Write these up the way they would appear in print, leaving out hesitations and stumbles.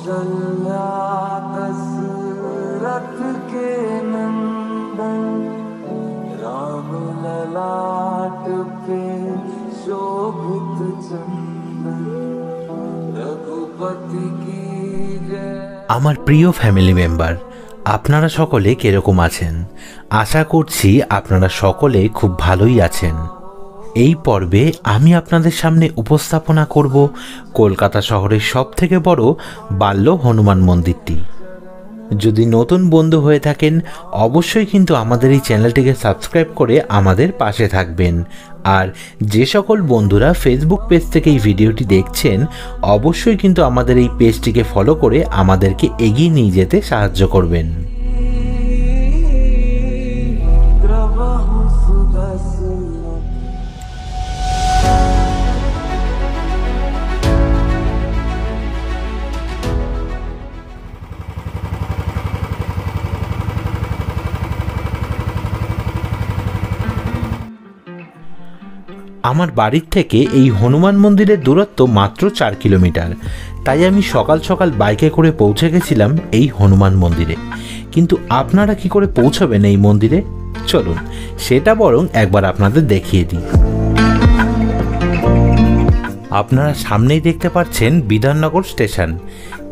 कौशल्या दशरथ के नंदन, राम ललाट पे शोभित चंदन, रघुपति की जय। আমার প্রিয় ফ্যামিলি মেম্বার, আপনারা সকলে কিরকম আছেন? আশা করছি আপনারা সকলে খুব ভালোই আছেন। এই পর্বে আমি আপনাদের সামনে উপস্থাপনা করব কলকাতা শহরের সবথেকে বড় বাল্য হনুমান মন্দিরটি। যদি নতুন বন্ধু হয়ে থাকেন অবশ্যই কিন্তু আমাদের এই চ্যানেলটিকে সাবস্ক্রাইব করে আমাদের পাশে থাকবেন। আর যে সকল বন্ধুরা ফেসবুক পেজ থেকে এই ভিডিওটি দেখছেন অবশ্যই কিন্তু আমাদের এই পেজটিকে ফলো করে আমাদেরকে এগিয়ে নিয়ে যেতে সাহায্য করবেন। আমার বাড়ির থেকে এই হনুমান মন্দিরের দূরত্ব মাত্র 4 কিলোমিটার। তাই আমি সকাল সকাল বাইকে করে পৌঁছে গেছিলাম এই হনুমান মন্দিরে। কিন্তু আপনারা কি করে পৌঁছবেন এই মন্দিরে, চলুন সেটা বরং একবার আপনাদের দেখিয়ে দিই। আপনারা সামনেই দেখতে পাচ্ছেন বিধাননগর স্টেশন।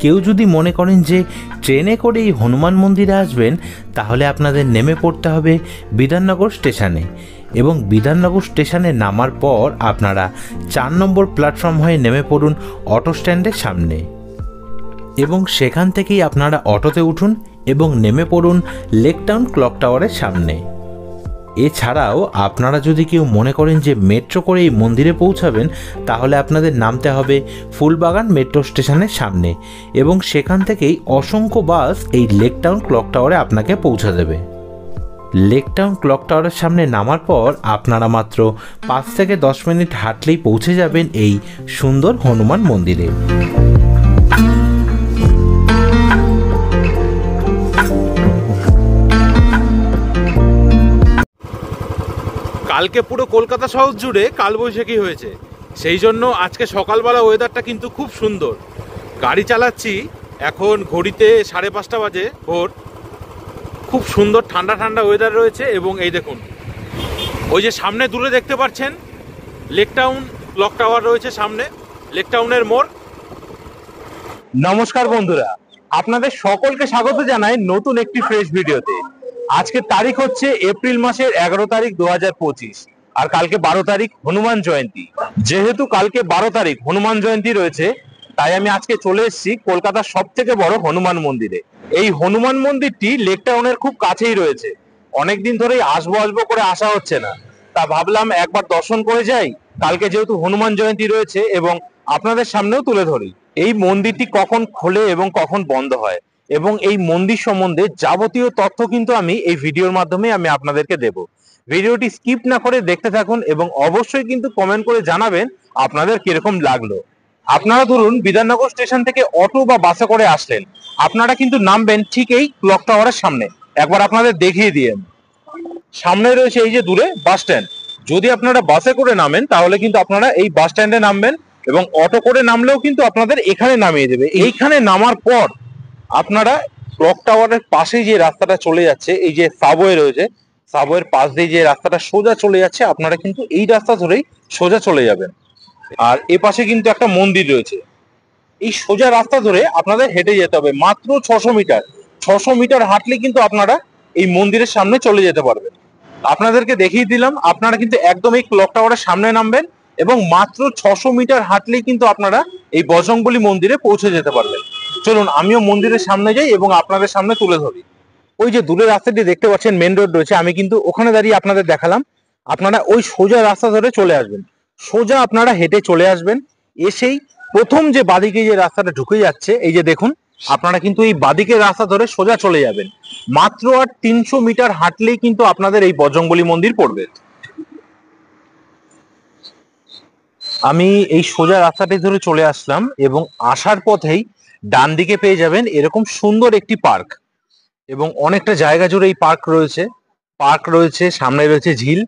কেউ যদি মনে করেন যে ট্রেনে করে এই হনুমান মন্দিরে আসবেন তাহলে আপনাদের নেমে পড়তে হবে বিধাননগর স্টেশনে, এবং বিধাননগর স্টেশনে নামার পর আপনারা 4 নম্বর প্ল্যাটফর্ম হয়ে নেমে পড়ুন অটো স্ট্যান্ডের সামনে, এবং সেখান থেকেই আপনারা অটোতে উঠুন এবং নেমে পড়ুন লেক টাউন ক্লক টাওয়ারের সামনে। এছাড়াও আপনারা যদি কেউ মনে করেন যে মেট্রো করে এই মন্দিরে পৌঁছাবেন তাহলে আপনাদের নামতে হবে ফুলবাগান মেট্রো স্টেশনের সামনে, এবং সেখান থেকেই অসংখ্য বাস এই লেক টাউন ক্লক টাওয়ারে আপনাকে পৌঁছে দেবে। লেক টাউন ক্লক টাওয়ারের সামনে নামার পর আপনারা মাত্র 5 থেকে 10 মিনিট হাঁটলেই পৌঁছে যাবেন এই সুন্দর হনুমান মন্দিরে। কালকে পুরো কলকাতা শহর জুড়ে কালবৈশাখী হয়েছে, সেই জন্য আজকে সকালবেলা ওয়েদারটা কিন্তু খুব সুন্দর। গাড়ি চালাচ্ছি, এখন ঘড়িতে 5:30 বাজে ভোর। খুব সুন্দর ঠান্ডা ঠান্ডা ওয়েদার রয়েছে, এবং এই দেখুন ওই যে সামনে দূরে দেখতে পাচ্ছেন লেক টাউন ক্লক টাওয়ার রয়েছে সামনে, লেক টাউনের মোড়। নমস্কার বন্ধুরা, আপনাদের সকলকে স্বাগত জানাই নতুন একটি ফ্রেশ ভিডিওতে। আজকে তারিখ হচ্ছে এপ্রিল মাসের 11 তারিখ 2025, আর কালকে 12 তারিখ হনুমান জয়ন্তী। যেহেতু কালকে 12 তারিখ হনুমান জয়ন্তী রয়েছে, তাই আমি আজকে চলে এসেছি কলকাতার সব থেকে বড় হনুমান মন্দিরে। এই হনুমান মন্দিরটি লেক টাউনের খুব কাছেই রয়েছে। অনেকদিন ধরেই আসবো আসবো করে আসা হচ্ছে না, তা ভাবলাম একবার দর্শন করে যাই। কালকে যেহেতু হনুমান জয়ন্তী রয়েছে এবং আপনাদের সামনেও তুলে ধরি এই মন্দিরটি কখন খোলে এবং কখন বন্ধ হয়, এবং এই মন্দির সম্বন্ধে যাবতীয় তথ্য কিন্তু আমি এই ভিডিওর মাধ্যমে আমি আপনাদেরকে দেব। ভিডিওটি স্কিপ না করে দেখতে থাকুন এবং অবশ্যই কিন্তু কমেন্ট করে জানাবেন আপনাদের কিরকম লাগলো। আপনারা ধরুন বিধাননগর স্টেশন থেকে অটো বা বাসে করে আসলেন, আপনারা কিন্তু নামবেন ঠিক এই ক্লক টাওয়ারের সামনে। একবার আপনাদের দেখিয়ে দিয়ে, সামনে রয়েছে এই যে দূরে বাস স্ট্যান্ড। যদি আপনারা বাসে করে নামেন তাহলে কিন্তু আপনারা এই বাস স্ট্যান্ডে নামবেন, এবং অটো করে নামলেও কিন্তু আপনাদের এখানে নামিয়ে দেবে। এইখানে নামার পর আপনারা ক্লক টাওয়ারের পাশে যে রাস্তাটা চলে যাচ্ছে, এই যে সাবওয়ে রয়েছে, সাবওয়ের পাশ দিয়ে যে রাস্তাটা সোজা চলে যাচ্ছে, আপনারা কিন্তু এই রাস্তা ধরেই সোজা চলে যাবেন। আর এ পাশে কিন্তু একটা মন্দির রয়েছে। এই সোজা রাস্তা ধরে আপনাদের হেঁটে যেতে হবে মাত্র 600 মিটার। 600 মিটার হাঁটলে কিন্তু আপনারা এই মন্দিরের সামনে চলে যেতে পারবেন। আপনাদেরকে দেখিয়ে দিলাম, আপনারা কিন্তু একদম এই ক্লক টাওয়ারের সামনে নামবেন এবং মাত্র 600 মিটার হাঁটলেই কিন্তু আপনারা এই বজরংবলী মন্দিরে পৌঁছে যেতে পারবেন। চলুন আমিও মন্দিরের সামনে যাই এবং আপনাদের সামনে তুলে ধরি। ওই যে দূরের রাস্তাটি দেখতে পাচ্ছেন, মেন রোড রয়েছে, আমি কিন্তু ওখানে দাঁড়িয়ে আপনাদের দেখালাম। আপনারা ওই সোজা রাস্তা ধরে চলে আসবেন, সোজা আপনারা হেঁটে চলে আসবেন। এসেই প্রথম যে বাদিকে যে রাস্তাটা ঢুকে যাচ্ছে, এই যে দেখুন, আপনারা কিন্তু এই বাদিকের রাস্তা ধরে সোজা চলে যাবেন। মাত্র আর 300 মিটার হাঁটলেই কিন্তু আপনাদের এই বজরংবলী মন্দির পড়বে। আমি এই সোজা রাস্তাটি ধরে চলে আসলাম, এবং আসার পথেই ডান দিকে পেয়ে যাবেন এরকম সুন্দর একটি পার্ক, এবং অনেকটা জায়গা জুড়ে এই পার্ক রয়েছে, সামনে রয়েছে ঝিল।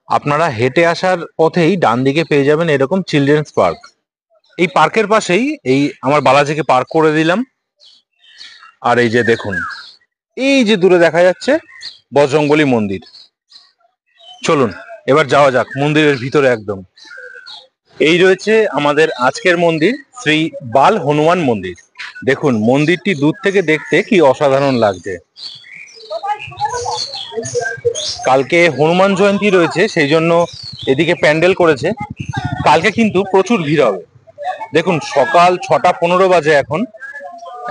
আপনারা হেঁটে আসার পথেই ডান দিকে পেয়ে যাবেন এরকম চিলড্রেন্স পার্ক। এই পার্কের পাশেই এই আমার বালাজিকে পার্ক করে দিলাম। আর এই যে দেখুন, এই যে দূরে দেখা যাচ্ছে বজরংবলী মন্দির। চলুন এবার যাওয়া যাক মন্দিরের ভিতরে একদম। এই রয়েছে আমাদের আজকের মন্দির, শ্রী বাল হনুমান মন্দির। দেখুন মন্দিরটি দূর থেকে দেখতে কি অসাধারণ লাগছে। কালকে হনুমান জয়ন্তী রয়েছে, সেই জন্য এদিকে প্যান্ডেল করেছে। কালকে কিন্তু প্রচুর ভিড় হবে। দেখুন সকাল 6:15 বাজে এখন।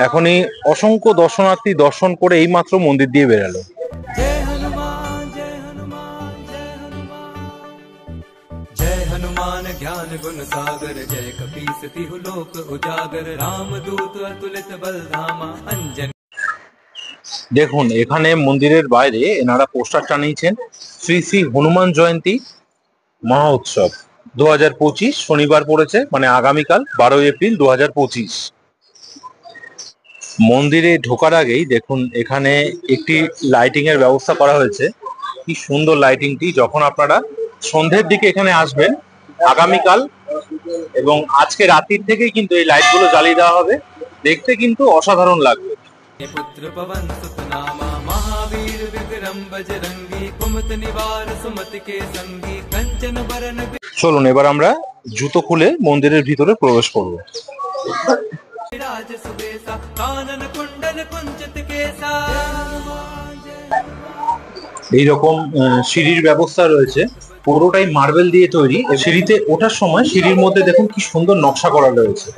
এখনই অসংখ্য দর্শনার্থী দর্শন করে এইমাত্র মন্দির দিয়ে বেরালো। जय हनुमान जय हनुमान जय हनुमान जय हनुमान ज्ञान गुण सागर जय कपीस तिहु लोक उजागर रामदूत अतुलित बल धामा अंजन। দেখুন এখানে মন্দিরের বাইরে এনারা পোস্টার টানিয়েছেন, শ্রী শ্রী হনুমান জয়ন্তী মহা উৎসব 2025 শনিবার পড়েছে, মানে আগামীকাল 12 এপ্রিল 2025। মন্দিরে ঢোকার আগেই দেখুন এখানে একটি লাইটিং এর ব্যবস্থা করা হয়েছে। কি সুন্দর লাইটিংটি! যখন আপনারা সন্ধ্যের দিকে এখানে আসবেন আগামীকাল এবং আজকে রাত্রির থেকেই কিন্তু এই লাইটগুলো জ্বালিয়ে দেওয়া হবে। দেখতে কিন্তু অসাধারণ লাগবে। पुत्र पवन सुत नामा महावीर विक्रम बजरंगी कुमत निवार सुमति के संगी कंचन बरन চলুন এবার আমরা জুতো খুলে মন্দিরের ভিতরে প্রবেশ করব। विराज सुबेसा कानन कुंडल कुंचित केसा। এইরকম সিঁড়ির ব্যবস্থা রয়েছে, পুরোটাই মার্বেল দিয়ে তৈরি। সিঁড়িতে ওঠার সময় সিঁড়ির মধ্যে দেখুন কি সুন্দর নকশা করা রয়েছে।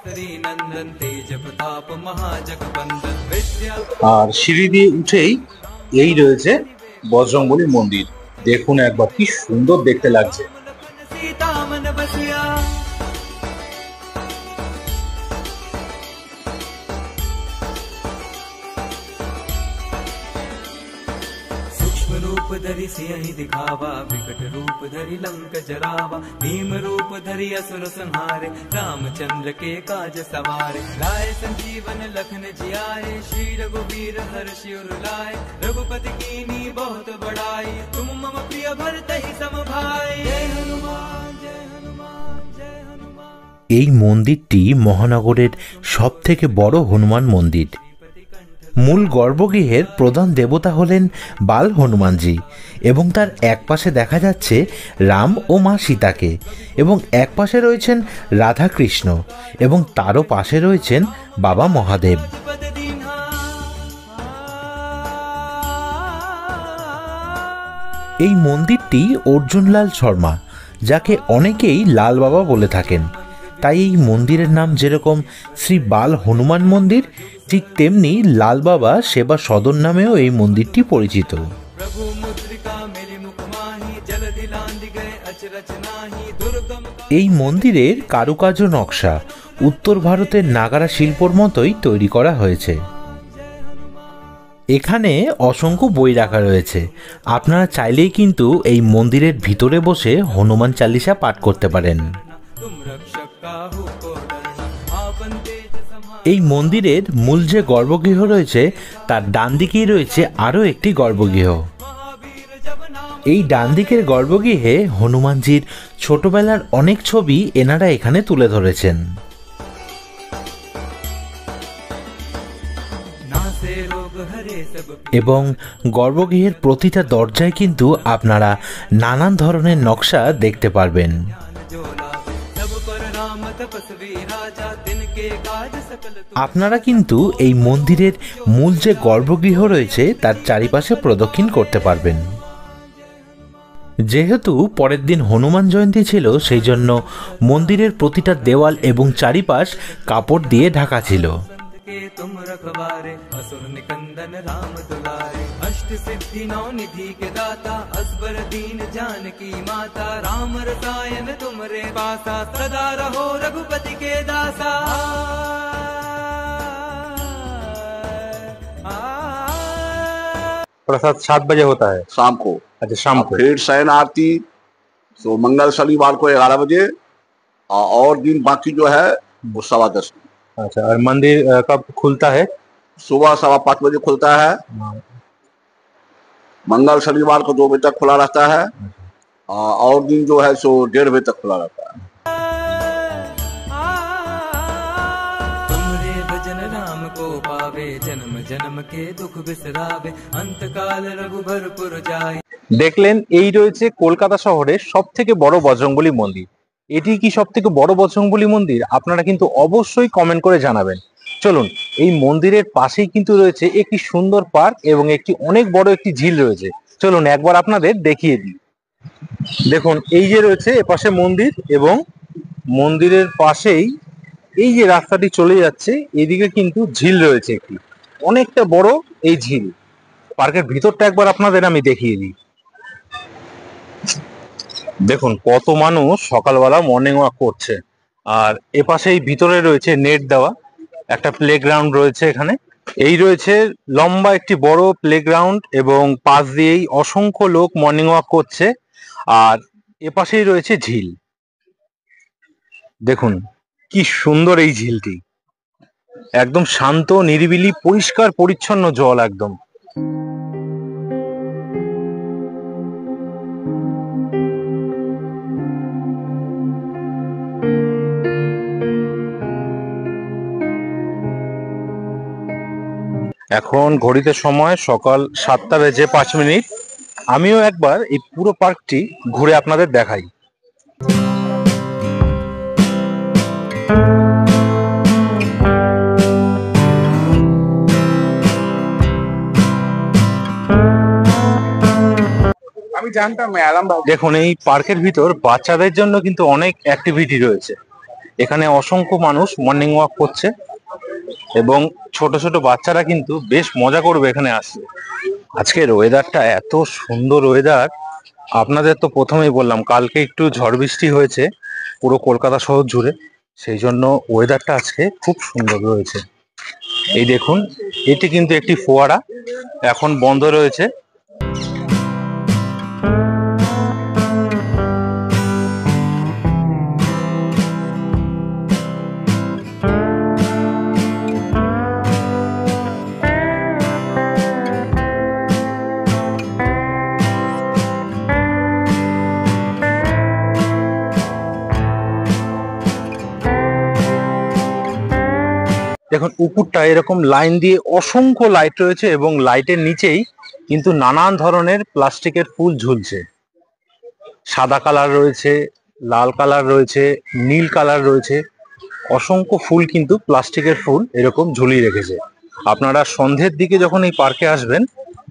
श्री नंदन तेज प्रताप महाजगबंदन विद्या আর সিঁড়ি দিয়ে উঠেই এই রয়েছে বজরংবলী মন্দির। দেখুন একবার কি সুন্দর দেখতে লাগছে। सीता मन बसिया। सूक्ष्म रूप धरि सियहि दिखावा विकट रूप धरि लंक जरावा भीम रूप धरि असुर संहारे रामचंद्र के काज सवारे लाए संजीवन लखन जियाए श्री रघुवीर हर्षि उर लाए रघुपति कीनी बहुत बड़ाई तुम मम प्रिय भरतहि सम भाई। जय हनुमान जय हनुमान जय हनुमान। এই মন্দিরটি মহানগরের সবথেকে বড় হনুমান মন্দির। মূল গর্ভগৃহের প্রধান দেবতা হলেন বাল হনুমানজি এবং তার এক পাশে দেখা যাচ্ছে রাম ও মা সীতাকে, এবং এক পাশে রয়েছেন রাধাকৃষ্ণ এবং তারও পাশে রয়েছেন বাবা মহাদেব। पद दीन्हा এই মন্দিরটি অর্জুনলাল শর্মা, যাকে অনেকেই লাল বাবা বলে থাকেন। তাই এই মন্দিরের নাম যেরকম শ্রী বাল হনুমান মন্দির, ঠিক তেমনি লাল বাবা সেবা সদন নামেও এই মন্দিরটি পরিচিত। प्रभु मुद्रिका मेरी मुख माही जल दिलांद गए अचरच नाही दुर्गम এই মন্দিরের কারুকার্য নকশা উত্তর ভারতের নাগারা শিল্পর মতোই তৈরি করা হয়েছে। এখানে অসংখ্য বই রাখা রয়েছে। আপনারা চাইলেই কিন্তু এই মন্দিরের ভিতরে বসে হনুমান চালিসা পাঠ করতে পারেন। तुम रक्षक काहू को डरना आपन तेज समा। এই মন্দিরের মূল যে গর্ভগৃহ রয়েছে তার ডান দিকেই রয়েছে আরও একটি গর্ভগৃহ। महावीर जब नाम এই ডান দিকের গর্ভগৃহে হনুমানজির ছোটবেলার অনেক ছবি এনারা এখানে তুলে ধরেছেন। ना से रोग हरे सब এবং গর্ভগৃহের প্রতিটা দরজায় কিন্তু আপনারা নানান ধরনের নকশা দেখতে পারবেন। ज्ञान जो लावे सब पर राम तपस्वी राजा तिनके काज सकल तुम। আপনারা কিন্তু এই মন্দিরের মূল যে গর্ভগৃহ রয়েছে তার চারিপাশে প্রদক্ষিণ করতে পারবেন। যেহেতু পরের দিন হনুমান জয়ন্তী ছিল, সেই জন্য মন্দিরের প্রতিটা দেওয়াল এবং চারিপাশ কাপড় দিয়ে ঢাকা ছিল। के तुम रखवारे असुर निकंदन राम दुलारे अष्ट सिद्धि नौ निधि के दाता असबर दीन जानकी माता राम रसायन तुमरे पासा सदा रहो रघुपति के दासा। प्रसाद 7 बजे होता है। शाम को। अच्छा शाम को। फिर शयन आरती तो मंगल शनिवार को 11 बजे और दिन बाकी जो है वो 10:15। अच्छा और मंदिर कब खुलता है? सुबह 5:15 बजे खुलता है। मंगल शनिवार को 2 बजे तक खुला रहता है और दिन जो है सो 1:30 बजे तक खुला रहता है। को पावे, जन्म जन्म के दुख बिसरावे, अंत काल रघुबरपुर जाए। দেখলেন এই রয়েছে কলকাতা শহরের সব থেকে বড় বজরংবলী মন্দির। এটি কি সব থেকে বড় বজরংবলী মন্দির? আপনারা কিন্তু অবশ্যই কমেন্ট করে জানাবেন। চলুন, এই মন্দিরের পাশেই কিন্তু রয়েছে একটি সুন্দর পার্ক এবং একটি অনেক বড় একটি ঝিল রয়েছে। চলুন একবার আপনাদের দেখিয়ে দিই। দেখুন এই যে রয়েছে এপাশে মন্দির এবং মন্দিরের পাশেই এই যে রাস্তাটি চলে যাচ্ছে এদিকে কিন্তু ঝিল রয়েছে একটি অনেকটা বড় এই ঝিল। পার্কের ভিতরটা একবার আপনাদের আমি দেখিয়ে দিই। দেখুন কত মানুষ সকালবেলা মর্নিং ওয়াক করছে, আর এপাশেই ভিতরে রয়েছে নেট দেওয়া একটা প্লেগ্রাউন্ড রয়েছে। এখানে এই রয়েছে লম্বা একটি বড় প্লেগ্রাউন্ড এবং পাশ দিয়েই অসংখ্য লোক মর্নিং ওয়াক করছে, আর এপাশেই রয়েছে ঝিল। দেখুন কি সুন্দর এই ঝিলটি, একদম শান্ত নিরিবিলি পরিষ্কার পরিচ্ছন্ন জল একদম। এখন ঘড়িতে সময় সকাল 7:05। আমিও একবার এই পুরো পার্কটি ঘুরে আপনাদের দেখাই। আমি জানতাম ম্যাডাম। দেখুন এই পার্কের ভিতর বাচ্চাদের জন্য কিন্তু অনেক অ্যাক্টিভিটি রয়েছে। এখানে অসংখ্য মানুষ মর্নিং ওয়াক করছে এবং ছোট ছোট বাচ্চারা কিন্তু বেশ মজা করবে এখানে আসলে। আজকের ওয়েদারটা এত সুন্দর ওয়েদার, আপনাদের তো প্রথমেই বললাম কালকে একটু ঝড় বৃষ্টি হয়েছে পুরো কলকাতা শহর জুড়ে, সেই জন্য ওয়েদারটা আজকে খুব সুন্দর রয়েছে। এই দেখুন এটি কিন্তু একটি ফোয়ারা, এখন বন্ধ রয়েছে। দেখুন উপরটা এরকম লাইন দিয়ে অসংখ্য লাইট রয়েছে এবং লাইটের নিচেই কিন্তু নানান ধরনের প্লাস্টিকের ফুল ঝুলছে। সাদা কালার রয়েছে, লাল কালার রয়েছে, নীল কালার রয়েছে, অসংখ্য ফুল কিন্তু প্লাস্টিকের ফুল এরকম ঝুলিয়ে রেখেছে। আপনারা সন্ধ্যের দিকে যখন এই পার্কে আসবেন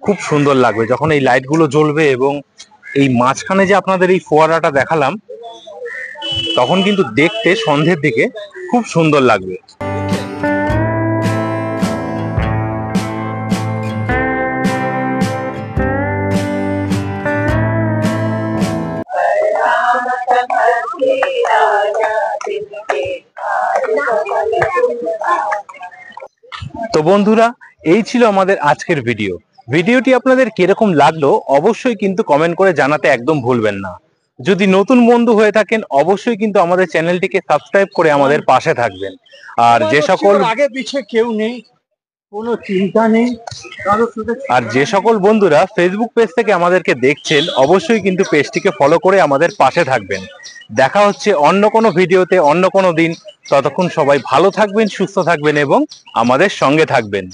খুব সুন্দর লাগবে যখন এই লাইটগুলো জ্বলবে এবং এই মাঝখানে যে আপনাদের এই ফোয়ারাটা দেখালাম তখন কিন্তু দেখতে সন্ধ্যের দিকে খুব সুন্দর লাগবে। তো বন্ধুরা এই ছিল আমাদের আজকের ভিডিওটি আপনাদের কিরকম লাগলো অবশ্যই কিন্তু কমেন্ট করে জানাতে একদম ভুলবেন না। যদি নতুন বন্ধু হয়ে থাকেন অবশ্যই কিন্তু আমাদের চ্যানেলটিকে সাবস্ক্রাইব করে আমাদের পাশে থাকবেন। আর যে সকল আগে পিছে কেউ নেই, কোনো চিন্তা নেই, আর যে সকল বন্ধুরা ফেসবুক পেজ থেকে আমাদেরকে দেখছেন অবশ্যই কিন্তু পেজটিকে ফলো করে আমাদের পাশে থাকবেন। দেখা হচ্ছে অন্য কোনো ভিডিওতে অন্য কোনো দিন। ততক্ষণ সবাই ভালো থাকবেন, সুস্থ থাকবেন এবং আমাদের সঙ্গে থাকবেন।